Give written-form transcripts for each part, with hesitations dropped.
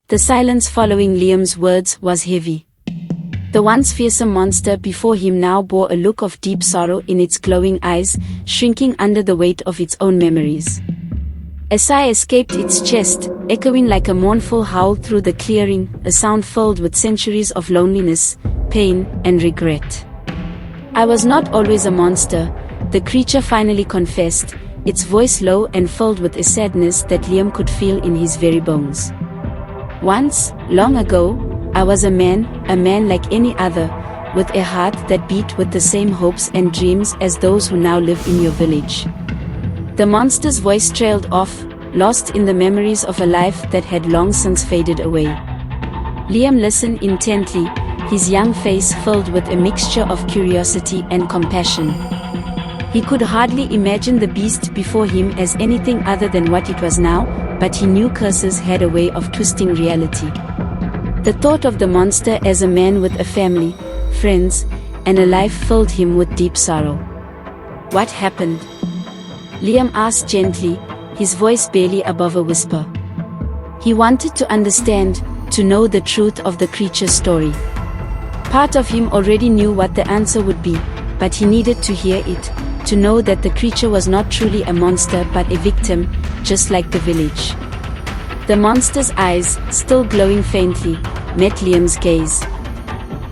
The silence following Liam's words was heavy. The once fearsome monster before him now bore a look of deep sorrow in its glowing eyes, shrinking under the weight of its own memories. A sigh escaped its chest, echoing like a mournful howl through the clearing, a sound filled with centuries of loneliness, pain, and regret. "I was not always a monster," the creature finally confessed, its voice low and filled with a sadness that Liam could feel in his very bones. "Once, long ago, I was a man like any other, with a heart that beat with the same hopes and dreams as those who now live in your village." The monster's voice trailed off, lost in the memories of a life that had long since faded away. Liam listened intently, his young face filled with a mixture of curiosity and compassion. He could hardly imagine the beast before him as anything other than what it was now, but he knew curses had a way of twisting reality. The thought of the monster as a man with a family, friends, and a life filled him with deep sorrow. "What happened?" Liam asked gently, his voice barely above a whisper. He wanted to understand, to know the truth of the creature's story. Part of him already knew what the answer would be, but he needed to hear it, to know that the creature was not truly a monster but a victim, just like the village. The monster's eyes, still glowing faintly, met Liam's gaze.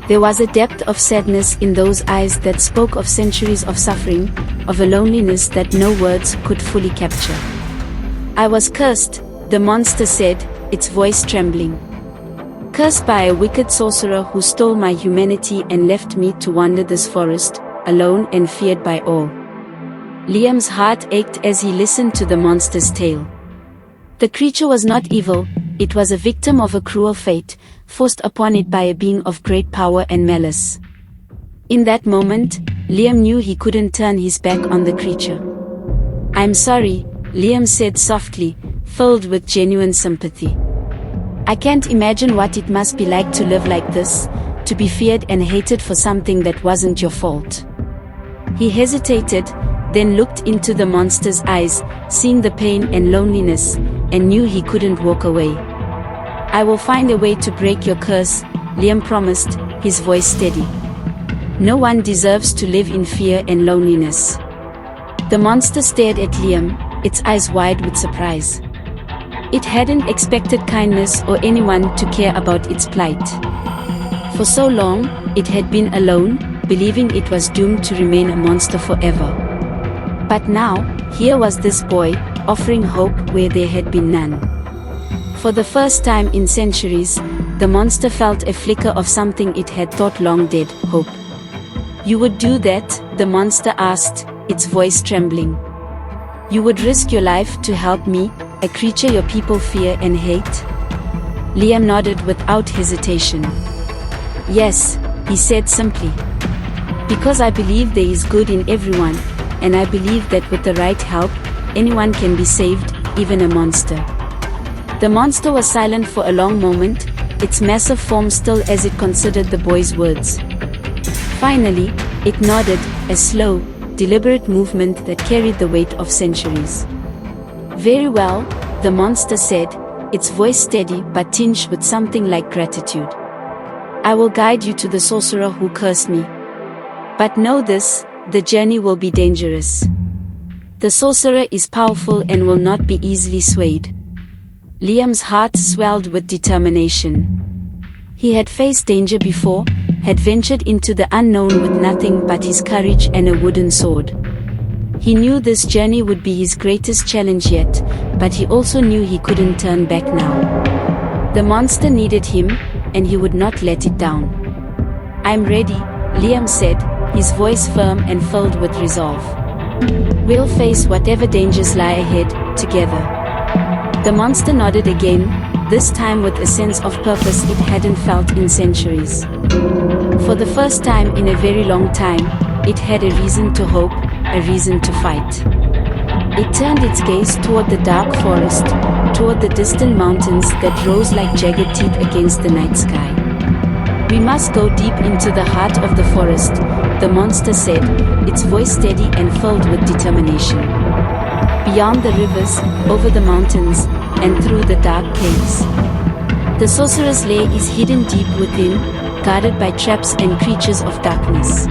There was a depth of sadness in those eyes that spoke of centuries of suffering, of a loneliness that no words could fully capture. "I was cursed," the monster said, its voice trembling. "Cursed by a wicked sorcerer who stole my humanity and left me to wander this forest, alone and feared by all." Liam's heart ached as he listened to the monster's tale. The creature was not evil, it was a victim of a cruel fate, forced upon it by a being of great power and malice. In that moment, Liam knew he couldn't turn his back on the creature. "I'm sorry," Liam said softly, filled with genuine sympathy. "I can't imagine what it must be like to live like this, to be feared and hated for something that wasn't your fault." He hesitated, then looked into the monster's eyes, seeing the pain and loneliness, and knew he couldn't walk away. "I will find a way to break your curse," Liam promised, his voice steady. "No one deserves to live in fear and loneliness." The monster stared at Liam, its eyes wide with surprise. It hadn't expected kindness or anyone to care about its plight. For so long, it had been alone, believing it was doomed to remain a monster forever. But now, here was this boy, offering hope where there had been none. For the first time in centuries, the monster felt a flicker of something it had thought long dead, hope. "You would do that?" the monster asked, its voice trembling. "You would risk your life to help me, a creature your people fear and hate?" Liam nodded without hesitation. "Yes," he said simply. "Because I believe there is good in everyone, and I believe that with the right help, anyone can be saved, even a monster." The monster was silent for a long moment, its massive form still as it considered the boy's words. Finally, it nodded, a slow, deliberate movement that carried the weight of centuries. "Very well," the monster said, its voice steady but tinged with something like gratitude. "I will guide you to the sorcerer who cursed me. But know this, the journey will be dangerous. The sorcerer is powerful and will not be easily swayed." Liam's heart swelled with determination. He had faced danger before, had ventured into the unknown with nothing but his courage and a wooden sword. He knew this journey would be his greatest challenge yet, but he also knew he couldn't turn back now. The monster needed him, and he would not let it down. "I'm ready," Liam said, his voice firm and filled with resolve. "We'll face whatever dangers lie ahead, together." The monster nodded again, this time with a sense of purpose it hadn't felt in centuries. For the first time in a very long time, it had a reason to hope, a reason to fight. It turned its gaze toward the dark forest, toward the distant mountains that rose like jagged teeth against the night sky. "We must go deep into the heart of the forest," the monster said, its voice steady and filled with determination. "Beyond the rivers, over the mountains, and through the dark caves. The sorcerer's lair is hidden deep within, guarded by traps and creatures of darkness.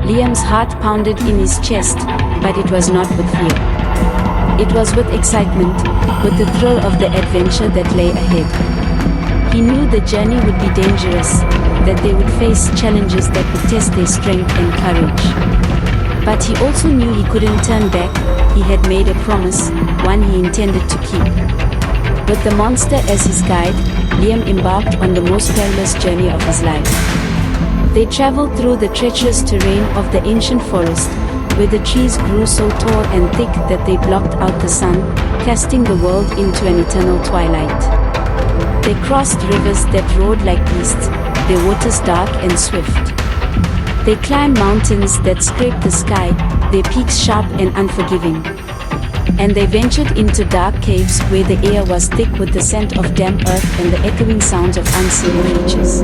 Liam's heart pounded in his chest, but it was not with fear. It was with excitement, with the thrill of the adventure that lay ahead. He knew the journey would be dangerous, that they would face challenges that would test their strength and courage. But he also knew he couldn't turn back. He had made a promise, one he intended to keep. With the monster as his guide, Liam embarked on the most perilous journey of his life. They traveled through the treacherous terrain of the ancient forest, where the trees grew so tall and thick that they blocked out the sun, casting the world into an eternal twilight. They crossed rivers that roared like beasts, their waters dark and swift. They climbed mountains that scraped the sky, their peaks sharp and unforgiving. And they ventured into dark caves where the air was thick with the scent of damp earth and the echoing sounds of unseen creatures.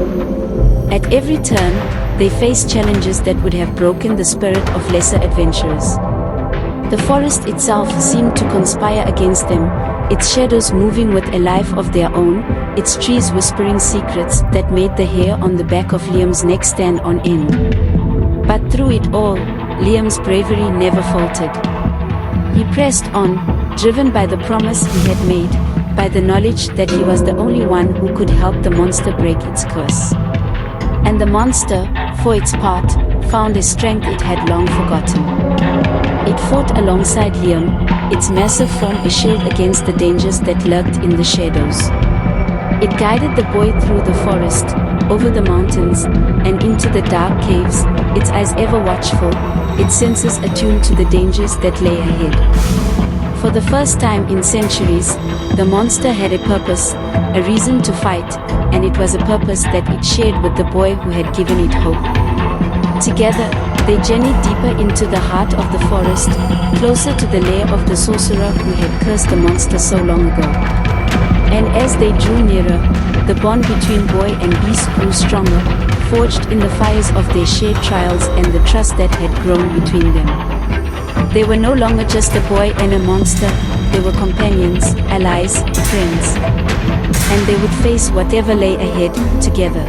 At every turn, they faced challenges that would have broken the spirit of lesser adventurers. The forest itself seemed to conspire against them, its shadows moving with a life of their own, its trees whispering secrets that made the hair on the back of Liam's neck stand on end. But through it all, Liam's bravery never faltered. He pressed on, driven by the promise he had made, by the knowledge that he was the only one who could help the monster break its curse. And the monster, for its part, found a strength it had long forgotten. It fought alongside Liam, its massive form a shield against the dangers that lurked in the shadows. It guided the boy through the forest, over the mountains, and into the dark caves, its eyes ever watchful, its senses attuned to the dangers that lay ahead. For the first time in centuries, the monster had a purpose, a reason to fight, and it was a purpose that it shared with the boy who had given it hope. Together, they journeyed deeper into the heart of the forest, closer to the lair of the sorcerer who had cursed the monster so long ago. And as they drew nearer, the bond between boy and beast grew stronger, forged in the fires of their shared trials and the trust that had grown between them. They were no longer just a boy and a monster, they were companions, allies, friends. And they would face whatever lay ahead, together.